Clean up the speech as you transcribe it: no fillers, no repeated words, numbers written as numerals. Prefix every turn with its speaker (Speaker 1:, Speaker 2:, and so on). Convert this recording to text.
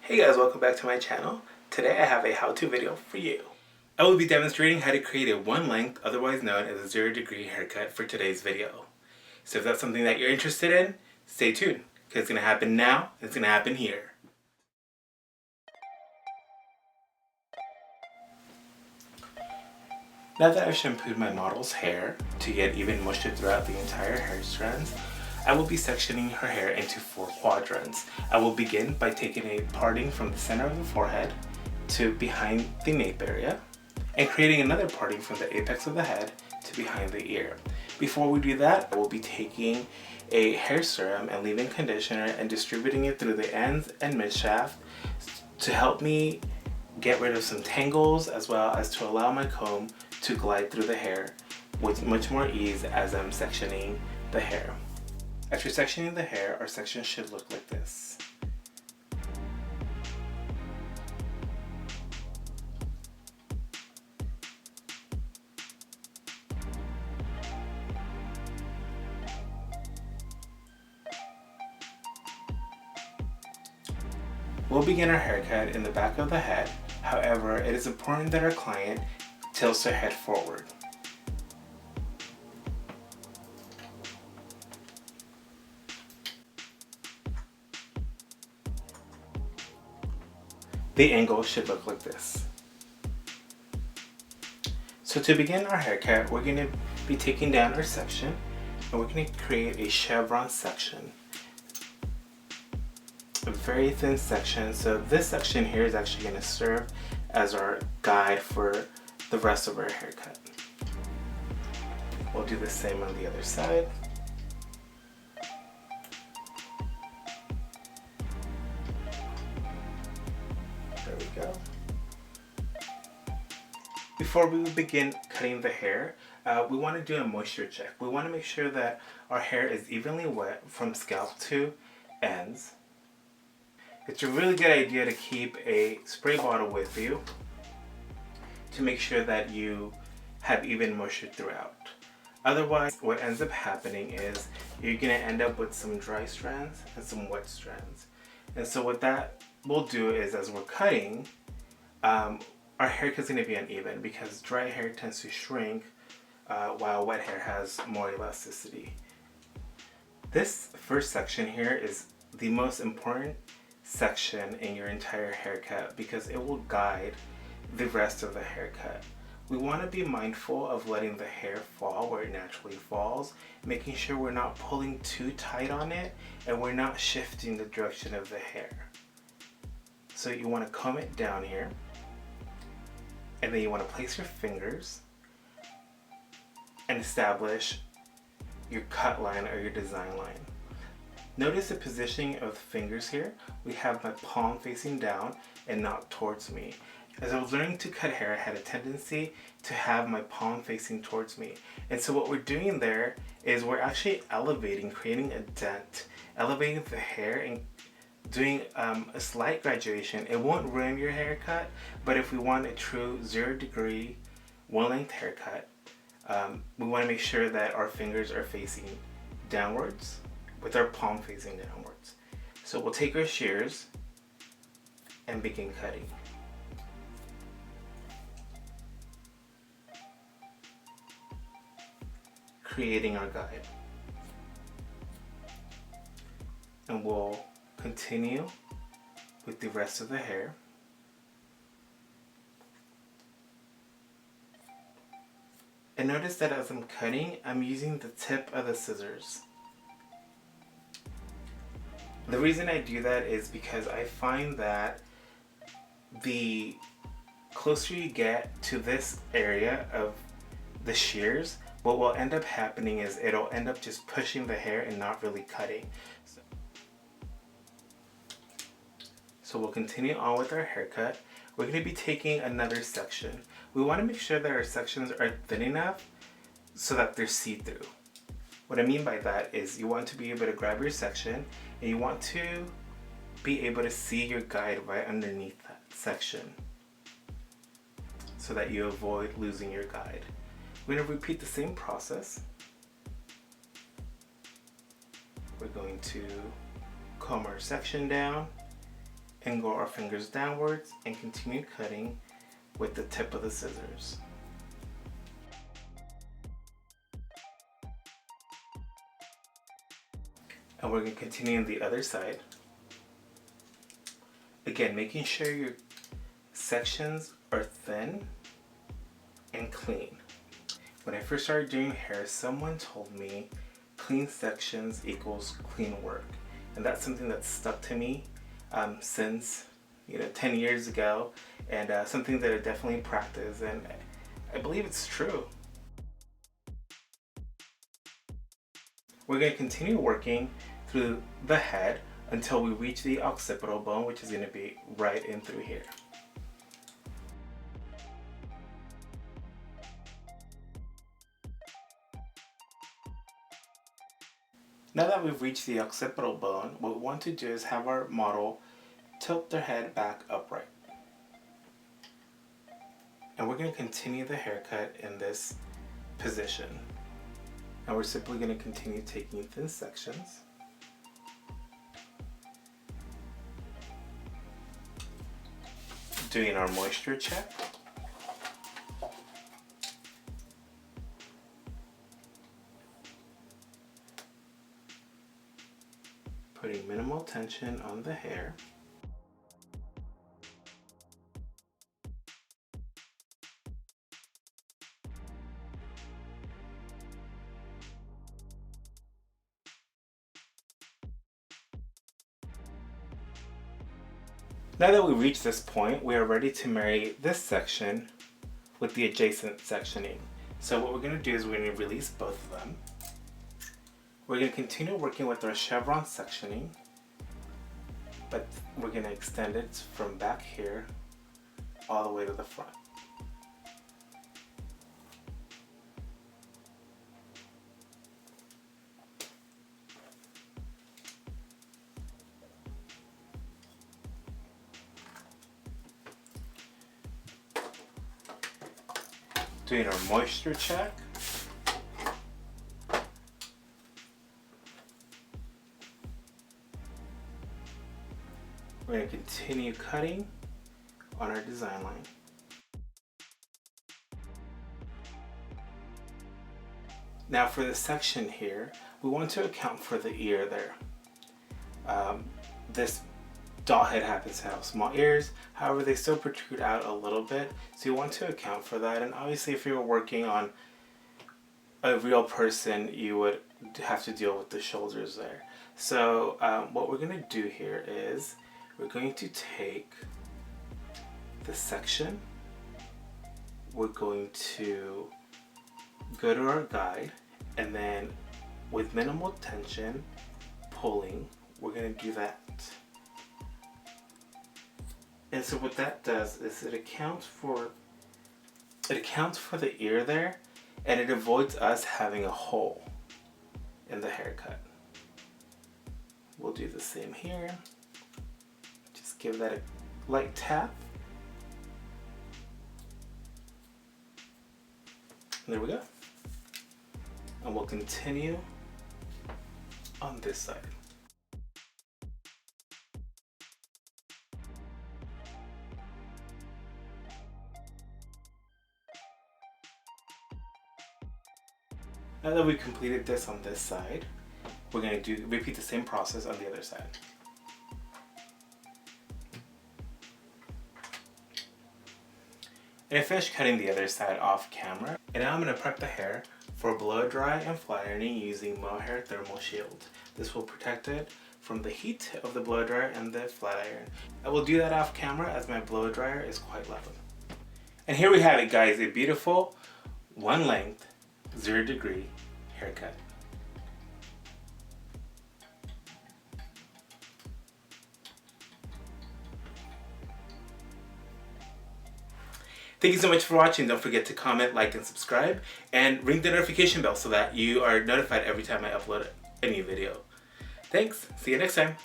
Speaker 1: Hey guys, welcome back to my channel. Today I have a how-to video for you. I will be demonstrating how to create a one length, otherwise known as a 0-degree haircut for today's video. So if that's something that you're interested in, stay tuned, because it's going to happen now, and it's going to happen here. Now that I've shampooed my model's hair to get even moisture throughout the entire hair strands, I will be sectioning her hair into 4 quadrants. I will begin by taking a parting from the center of the forehead to behind the nape area and creating another parting from the apex of the head to behind the ear. Before we do that, I will be taking a hair serum and leave-in conditioner and distributing it through the ends and mid-shaft to help me get rid of some tangles, as well as to allow my comb to glide through the hair with much more ease as I'm sectioning the hair. After sectioning the hair, our section should look like this. We'll begin our haircut in the back of the head. However, it is important that our client tilts her head forward. The angle should look like this. So to begin our haircut, we're going to be taking down our section and we're going to create a chevron section. A very thin section, so this section here is actually going to serve as our guide for the rest of our haircut. We'll do the same on the other side. There we go. Before we begin cutting the hair, we want to do a moisture check. We want to make sure that our hair is evenly wet from scalp to ends. It's a really good idea to keep a spray bottle with you to make sure that you have even moisture throughout. Otherwise, what ends up happening is you're going to end up with some dry strands and some wet strands. And so what that will do is, as we're cutting, our haircut is going to be uneven because dry hair tends to shrink while wet hair has more elasticity. This first section here is the most important section in your entire haircut because it will guide the rest of the haircut. We want to be mindful of letting the hair fall where it naturally falls, making sure we're not pulling too tight on it and we're not shifting the direction of the hair. So you want to comb it down here, and then you want to place your fingers and establish your cut line or your design line. Notice the positioning of the fingers here. We have my palm facing down and not towards me. As I was learning to cut hair, I had a tendency to have my palm facing towards me. And so what we're doing there is we're actually elevating, creating a dent, elevating the hair and doing a slight graduation. It won't ruin your haircut, but if we want a true 0-degree, one-length haircut, we want to make sure that our fingers are facing downwards with our palm facing downwards. So we'll take our shears and begin cutting. Creating our guide. And we'll continue with the rest of the hair. And notice that as I'm cutting, I'm using the tip of the scissors. The reason I do that is because I find that the closer you get to this area of the shears, what will end up happening is it'll end up just pushing the hair and not really cutting. So we'll continue on with our haircut. We're going to be taking another section. We want to make sure that our sections are thin enough so that they're see-through. What I mean by that is you want to be able to grab your section and you want to be able to see your guide right underneath that section so that you avoid losing your guide. We're going to repeat the same process. We're going to comb our section down and go our fingers downwards and continue cutting with the tip of the scissors. And we're going to continue on the other side. Again, making sure your sections are thin and clean. When I first started doing hair, someone told me clean sections equals clean work. And that's something that's stuck to me since 10 years ago, and something that I definitely practice, and I believe it's true. We're going to continue working through the head until we reach the occipital bone, which is going to be right in through here. Now that we've reached the occipital bone, what we want to do is have our model tilt their head back upright. And we're going to continue the haircut in this position. And we're simply going to continue taking thin sections. Doing our moisture check. Putting minimal tension on the hair. Now that we reach this point, we are ready to marry this section with the adjacent sectioning. So what we're going to do is we're going to release both of them. We're going to continue working with our chevron sectioning, but we're going to extend it from back here all the way to the front. Doing our moisture check. We're going to continue cutting on our design line. Now for the section here, we want to account for the ear there. This doll head happens to have small ears, however they still protrude out a little bit, so you want to account for that. And obviously if you were working on a real person, you would have to deal with the shoulders there. So what we're going to do here is we're going to take the section, we're going to go to our guide, and then with minimal tension, pulling, we're going to do that. And so what that does is it accounts for the ear there, and it avoids us having a hole in the haircut. We'll do the same here. Just give that a light tap. And there we go. And we'll continue on this side. Now that we've completed this on this side, we're going to repeat the same process on the other side. And I finished cutting the other side off camera, and now I'm going to prep the hair for blow dry and flat ironing using mohair thermal shield. This will protect it from the heat of the blow dryer and the flat iron. I will do that off camera as my blow dryer is quite loud. And here we have it, guys, a beautiful one length 0 degree haircut. Thank you so much for watching. Don't forget to comment, like, and subscribe, and ring the notification bell so that you are notified every time I upload a new video. Thanks. See you next time.